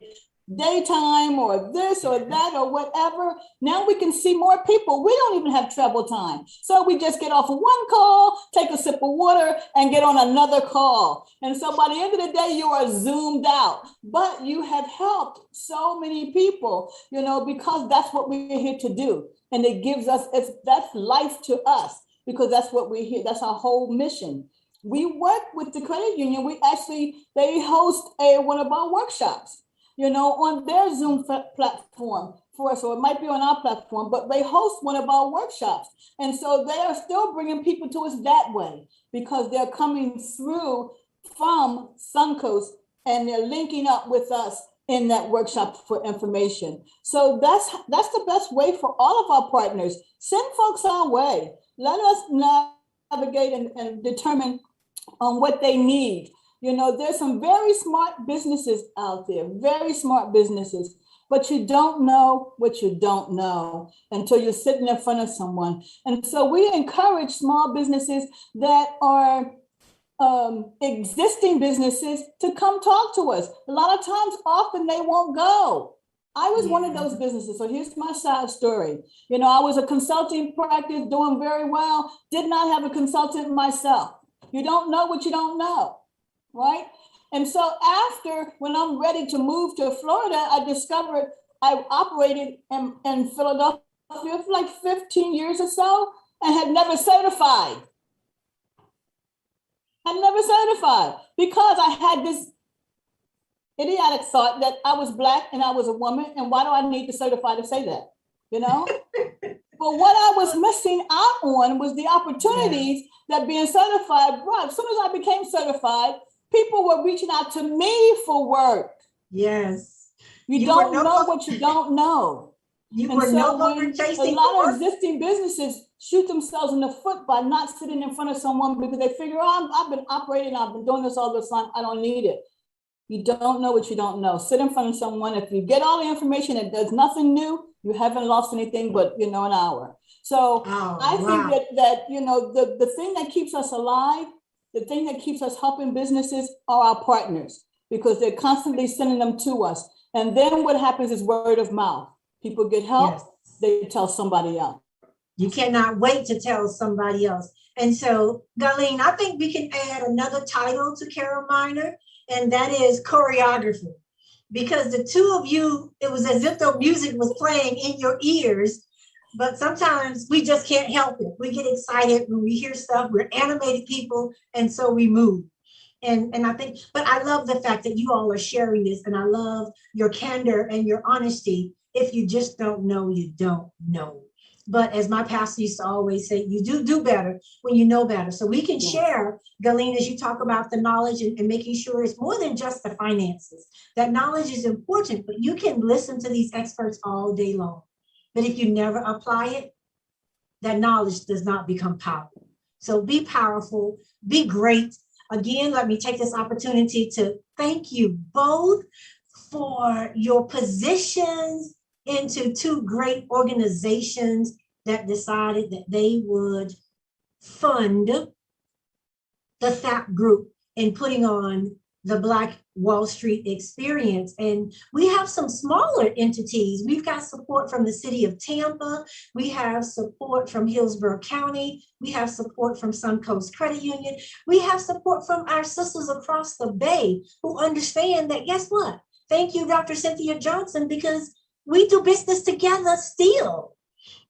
daytime or this or that or whatever. Now we can see more people. We don't even have travel time. So we just get off of one call, take a sip of water, and get on another call. And so by the end of the day, you are zoomed out. But you have helped so many people, because that's what we're here to do. And it gives us, that's life to us, because that's what we're here. That's our whole mission. We work with the credit union. They host one of our workshops, on their Zoom platform for us, or it might be on our platform, but they host one of our workshops. And so they are still bringing people to us that way, because they're coming through from Suncoast and they're linking up with us in that workshop for information. So that's the best way for all of our partners. Send folks our way. Let us navigate and determine on what they need. There's some very smart businesses out there, very smart businesses, but you don't know what you don't know until you're sitting in front of someone. And so we encourage small businesses that are existing businesses to come talk to us. A lot of times, often they won't go. I was one of those businesses. So here's my side story. I was a consulting practice doing very well, did not have a consultant myself. You don't know what you don't know, right? And so after, when I'm ready to move to Florida, I discovered I operated in Philadelphia for like 15 years or so and had never certified. I never certified because I had this idiotic thought that I was Black and I was a woman, and why do I need to certify to say that, you know? But what I was missing out on was the opportunities that being certified brought. As soon as I became certified, people were reaching out to me for work. Yes. You don't know what you don't know. You And were so no longer when chasing a lot for of existing businesses shoot themselves in the foot by not sitting in front of someone because they figure, oh, I've been operating, I've been doing this all this time, I don't need it. You don't know what you don't know. Sit in front of someone. If you get all the information and there's nothing new, you haven't lost anything but, an hour. So I think that the thing that keeps us alive, the thing that keeps us helping businesses are our partners, because they're constantly sending them to us. And then what happens is word of mouth. People get help, they tell somebody else. You cannot wait to tell somebody else. And so, Darlene, I think we can add another title to Carol Miner, and that is choreographer. Because the two of you, it was as if the music was playing in your ears, but sometimes we just can't help it. We get excited when we hear stuff. We're animated people, and so we move. And I think, but I love the fact that you all are sharing this, and I love your candor and your honesty. If you just don't know, you don't know. But as my pastor used to always say, you do better when you know better. So we can share, Galene, as you talk about the knowledge and making sure it's more than just the finances. That knowledge is important, but you can listen to these experts all day long. But if you never apply it, that knowledge does not become powerful. So be powerful, be great. Again, let me take this opportunity to thank you both for your positions into two great organizations that decided that they would fund the THAP group in putting on the Black Wall Street experience. And we have some smaller entities. We've got support from the city of Tampa. We have support from Hillsborough County. We have support from Suncoast Credit Union. We have support from our sisters across the Bay who understand that, guess what? Thank you, Dr. Cynthia Johnson, because we do business together still.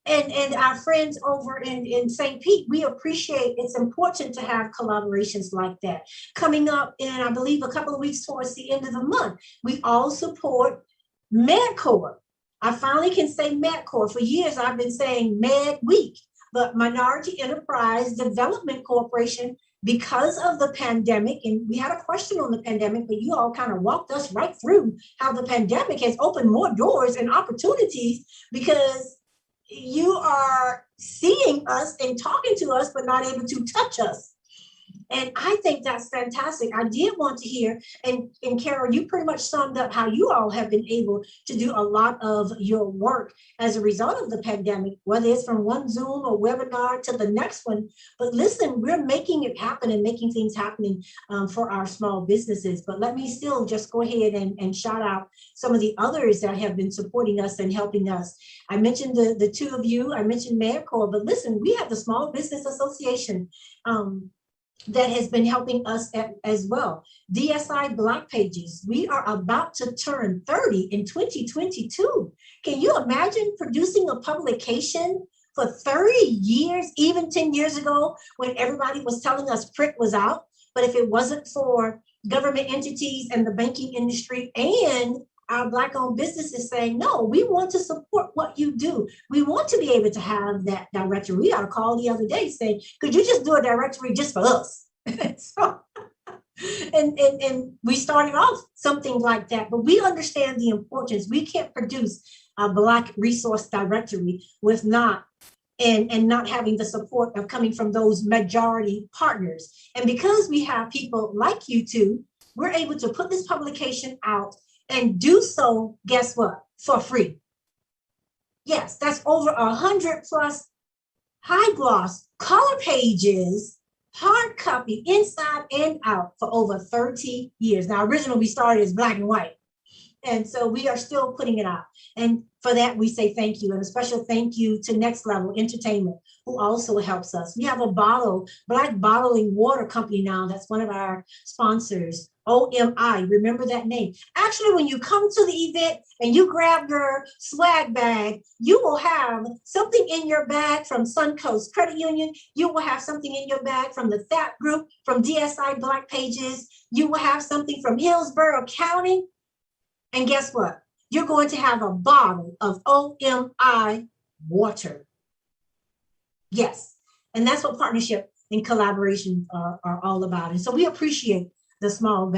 And our friends over in St. Pete, we appreciate, it's important to have collaborations like that. Coming up in, I believe, a couple of weeks towards the end of the month, we all support MedCorp. I finally can say MedCorp. For years, I've been saying Med Week, but Minority Enterprise Development Corporation, because of the pandemic, and we had a question on the pandemic, but you all kind of walked us right through how the pandemic has opened more doors and opportunities, because you are seeing us and talking to us, but not able to touch us. And I think that's fantastic. I did want to hear, and Carol, you pretty much summed up how you all have been able to do a lot of your work as a result of the pandemic, whether it's from one Zoom or webinar to the next one. But listen, we're making it happen and making things happening for our small businesses. But let me still just go ahead and shout out some of the others that have been supporting us and helping us. I mentioned the two of you, I mentioned MedCorp, but listen, we have the Small Business Association that has been helping us as well. DSI Black Pages, we are about to turn 30 in 2022. Can you imagine producing a publication for 30 years, even 10 years ago, when everybody was telling us print was out? But if it wasn't for government entities and the banking industry and our Black-owned businesses saying, no, we want to support what you do. We want to be able to have that directory. We got a call the other day saying, could you just do a directory just for us? So, and we started off something like that, but we understand the importance. We can't produce a Black resource directory with not having the support of coming from those majority partners. And because we have people like you two, we're able to put this publication out and do so, guess what? For free. Yes, that's over 100 plus high gloss color pages, hard copy inside and out for over 30 years. Now, originally we started as black and white, And so we are still putting it out. And for that, we say thank you. And a special thank you to Next Level Entertainment, who also helps us. We have a Black Bottling Water Company now. That's one of our sponsors. OMI, remember that name. Actually, when you come to the event and you grab your swag bag, you will have something in your bag from Suncoast Credit Union. You will have something in your bag from the THAP Group, from DSI Black Pages. You will have something from Hillsborough County. And guess what? You're going to have a bottle of OMI water. Yes, and that's what partnership and collaboration are all about. And so we appreciate the small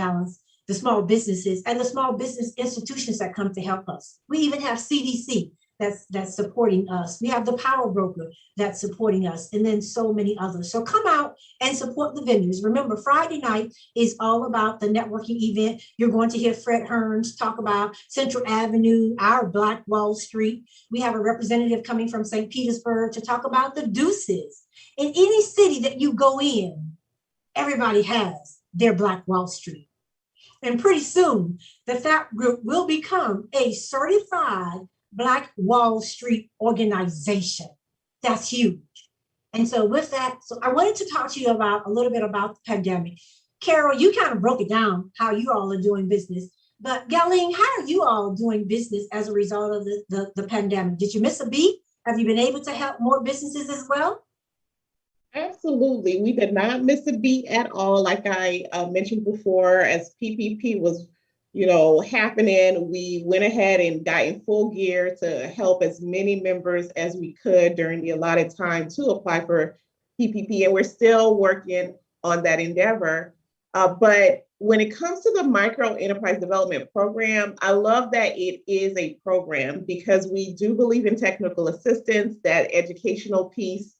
businesses and the small business institutions that come to help us. We even have CDC that's supporting us. We have the Power Broker that's supporting us, and then so many others. So come out and support the vendors. Remember, Friday night is all about the networking event. You're going to hear Fred Hearns talk about Central Avenue, our Black Wall Street. We have a representative coming from St. Petersburg to talk about the Deuces. In any city that you go in, everybody has their Black Wall Street. And pretty soon, the THAP Group will become a certified Black Wall Street organization. That's huge. And so with that, so I wanted to talk to you about a little bit about the pandemic. Carol, you kind of broke it down, how you all are doing business. But Galing, how are you all doing business as a result of the pandemic? Did you miss a beat? Have you been able to help more businesses as well? Absolutely. We did not miss a beat at all. Like I mentioned before, as PPP was, happening, we went ahead and got in full gear to help as many members as we could during the allotted time to apply for PPP. And we're still working on that endeavor. But when it comes to the Micro Enterprise Development Program, I love that it is a program because we do believe in technical assistance, that educational piece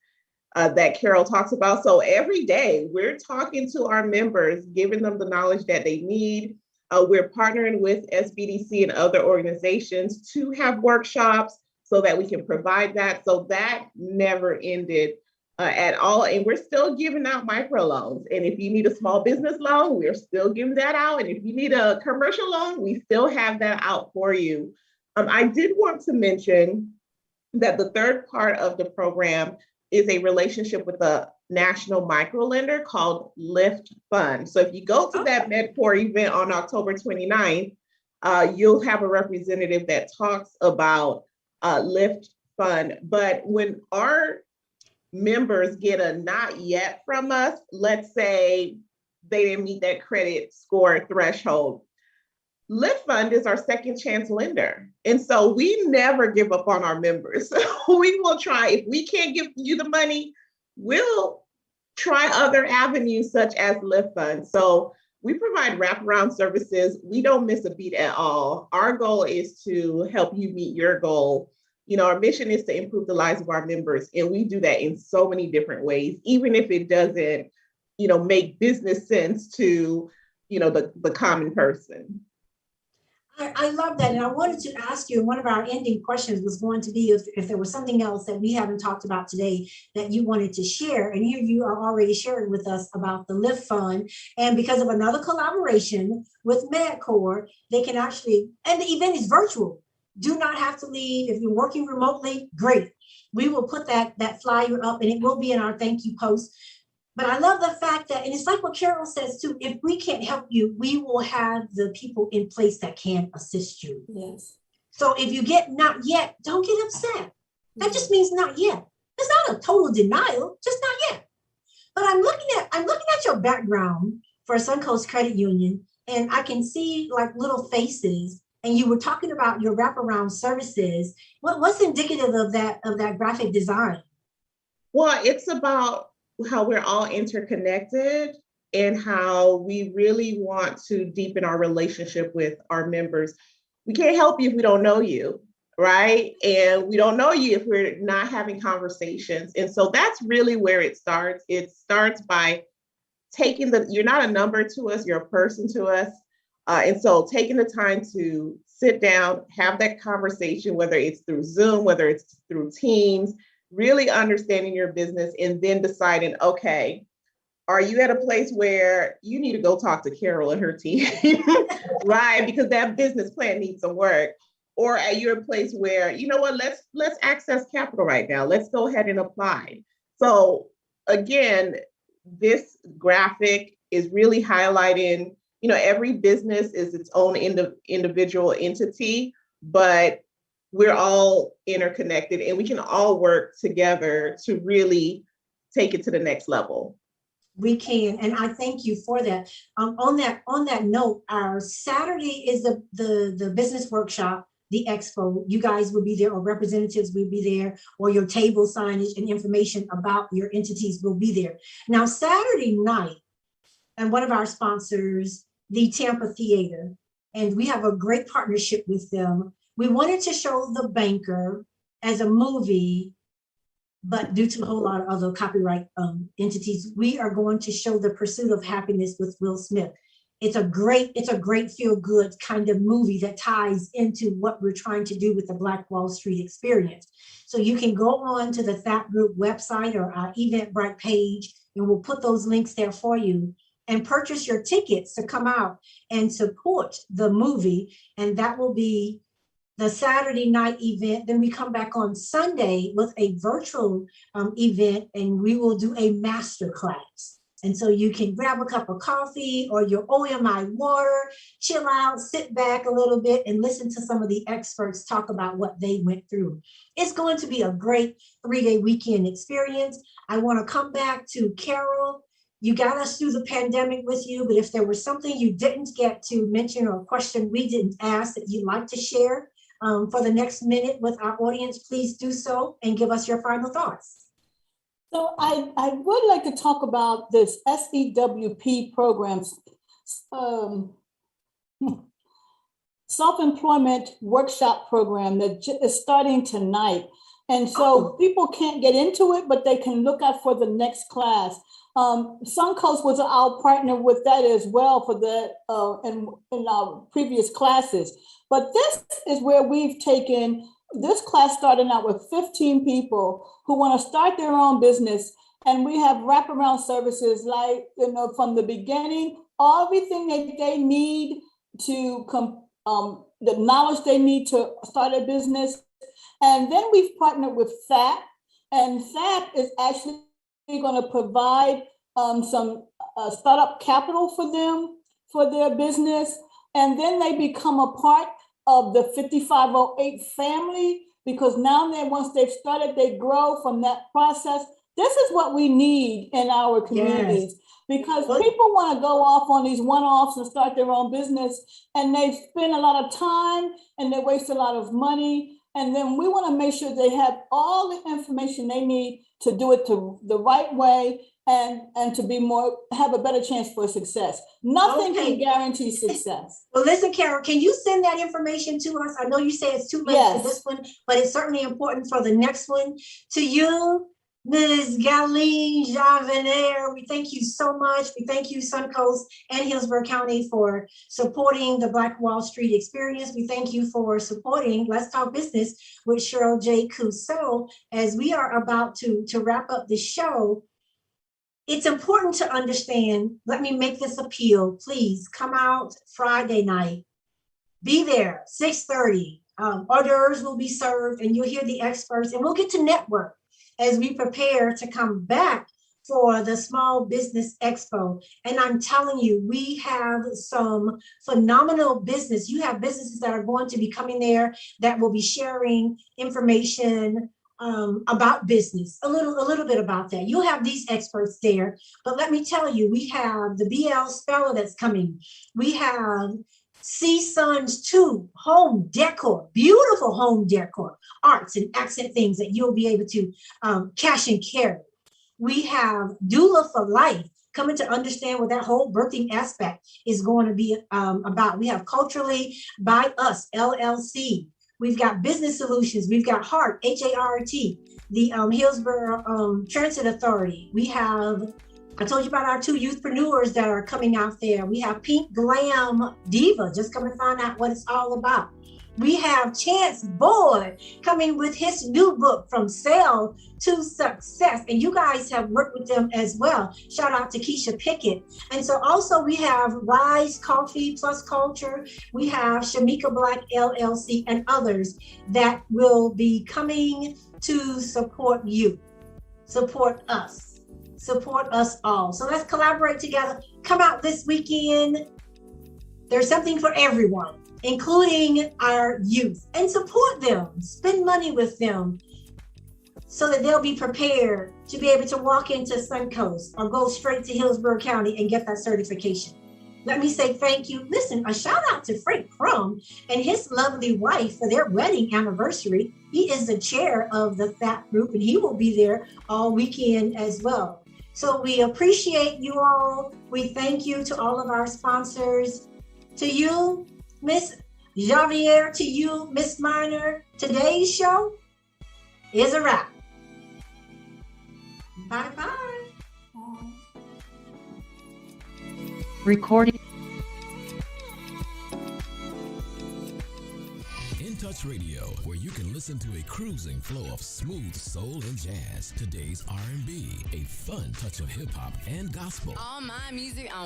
that Carol talks about. So every day we're talking to our members, giving them the knowledge that they need. We're partnering with SBDC and other organizations to have workshops so that we can provide that. So that never ended at all. And we're still giving out microloans. And if you need a small business loan, we're still giving that out. And if you need a commercial loan, we still have that out for you. I did want to mention that the third part of the program is a relationship with a national micro lender called Lift Fund. So if you go to that MedCore event on October 29th, you'll have a representative that talks about Lift Fund. But when our members get a not yet from us, let's say they didn't meet that credit score threshold, Lift Fund is our second chance lender. And so we never give up on our members. We will try. If we can't give you the money, we'll try other avenues such as Lift Fund. So we provide wraparound services. We don't miss a beat at all. Our goal is to help you meet your goal. Our mission is to improve the lives of our members. And we do that in so many different ways, even if it doesn't, make business sense to, the common person. I love that. And I wanted to ask you, one of our ending questions was going to be if there was something else that we haven't talked about today that you wanted to share. And here you are already sharing with us about the Lift Fund. And because of another collaboration with MedCore, they can actually, and the event is virtual. Do not have to leave. If you're working remotely, great. We will put that flyer up and it will be in our thank you post. But I love the fact that, and it's like what Carol says too, if we can't help you, we will have the people in place that can assist you. Yes. So if you get not yet, don't get upset. That just means not yet. It's not a total denial, just not yet. But I'm looking at your background for Suncoast Credit Union, and I can see like little faces, and you were talking about your wraparound services. What's indicative of that graphic design? Well, it's about how we're all interconnected and how we really want to deepen our relationship with our members. We can't help you if we don't know you, right? And we don't know you if we're not having conversations. And so that's really where it starts. It starts by you're not a number to us, you're a person to us. And so taking the time to sit down, have that conversation, whether it's through Zoom, whether it's through Teams, really understanding your business and then deciding, okay, Are you at a place where you need to go talk to Carol and her team, right? Because that business plan needs some work. Or are you at a place where, you know what, let's access capital right now. Let's go ahead and apply. So again, this graphic is really highlighting, you know, every business is its own individual entity, but we're all interconnected and we can all work together to really take it to the next level. We can, and I thank you for that. On that note, our Saturday is the business workshop, the expo. You guys will be there, or representatives will be there, or your table signage and information about your entities will be there. Now, Saturday night, and one of our sponsors, the Tampa Theater, and we have a great partnership with them. We wanted to show The Banker as a movie, but due to a whole lot of other copyright entities, we are going to show The Pursuit of Happiness with Will Smith. It's a great feel good kind of movie that ties into what we're trying to do with the Black Wall Street experience. So you can go on to the THAP Group website or our Eventbrite page, and we'll put those links there for you, and purchase your tickets to come out and support the movie. And that will be the Saturday night event. Then we come back on Sunday with a virtual event, and we will do a master class. And so you can grab a cup of coffee or your OMI water, chill out, sit back a little bit and listen to some of the experts talk about what they went through. It's going to be a great 3-day weekend experience. I want to come back to Carol. You got us through the pandemic with you, but if there was something you didn't get to mention or a question we didn't ask that you'd like to share for the next minute with our audience, please do so and give us your final thoughts. So I would like to talk about this SEWP programs, self-employment workshop program that is starting tonight. And so people can't get into it, but they can look out for the next class. Suncoast was our partner with that as well for the in our previous classes. But this is where we've taken this class, starting out with 15 people who want to start their own business. And we have wraparound services like, you know, from the beginning, everything that they need to the knowledge they need to start a business. And then we've partnered with THAP, and THAP is actually going to provide some startup capital for them, for their business. And then they become a part of the 5508 family, because now once they've started, they grow from that process. This is what we need in our communities. Yes. Because people want to go off on these one-offs and start their own business, and they spend a lot of time and they waste a lot of money. And then we want to make sure they have all the information they need to do it the right way and to have a better chance for success. Nothing can guarantee success. Well, listen, Carol, can you send that information to us? I know you say it's too late for this one, but it's certainly important for the next one. To you, Ms. Galine Javenaire, we thank you so much. We thank you, Suncoast and Hillsborough County, for supporting the Black Wall Street experience. We thank you for supporting Let's Talk Business with Cheryl J. Cusseau. As we are about to wrap up the show, it's important to understand, let me make this appeal. Please come out Friday night. Be there, 6:30. Hors d'oeuvres will be served, and you'll hear the experts, and we'll get to network as we prepare to come back for the Small Business Expo. And I'm telling you, we have some phenomenal business. You have businesses that are going to be coming there that will be sharing information about business, a little bit about that. You'll have these experts there, but let me tell you, we have the BL Speller that's coming. We have C-Sons 2 home decor, beautiful home decor, arts and accent things that you'll be able to cash and carry. We have Doula for Life, coming to understand what that whole birthing aspect is going to be about. We have Culturally by Us, LLC. We've got Business Solutions. We've got HART, H-A-R-T, the Hillsborough Transit Authority. We have, I told you about our 2 youthpreneurs that are coming out there. We have Pink Glam Diva, just come and find out what it's all about. we have Chance Boyd coming with his new book, From Sale to Success. And you guys have worked with them as well. Shout out to Keisha Pickett. And so also we have Rise Coffee Plus Culture. We have Shamika Black LLC and others that will be coming to support you, support us all. So let's collaborate together. Come out this weekend. There's something for everyone, including our youth, and support them, spend money with them so that they'll be prepared to be able to walk into Suncoast or go straight to Hillsborough County and get that certification. Let me say thank you. Listen, a shout out to Frank Crum and his lovely wife for their wedding anniversary. He is the chair of the FAP group and he will be there all weekend as well. So we appreciate you all. We thank you to all of our sponsors. To you, Miss Javier, to you, Miss Minor, today's show is a wrap. Bye-bye. Recording. In Touch Radio, where you can listen to a cruising flow of smooth soul and jazz, today's R&B, a fun touch of hip hop and gospel. All my music on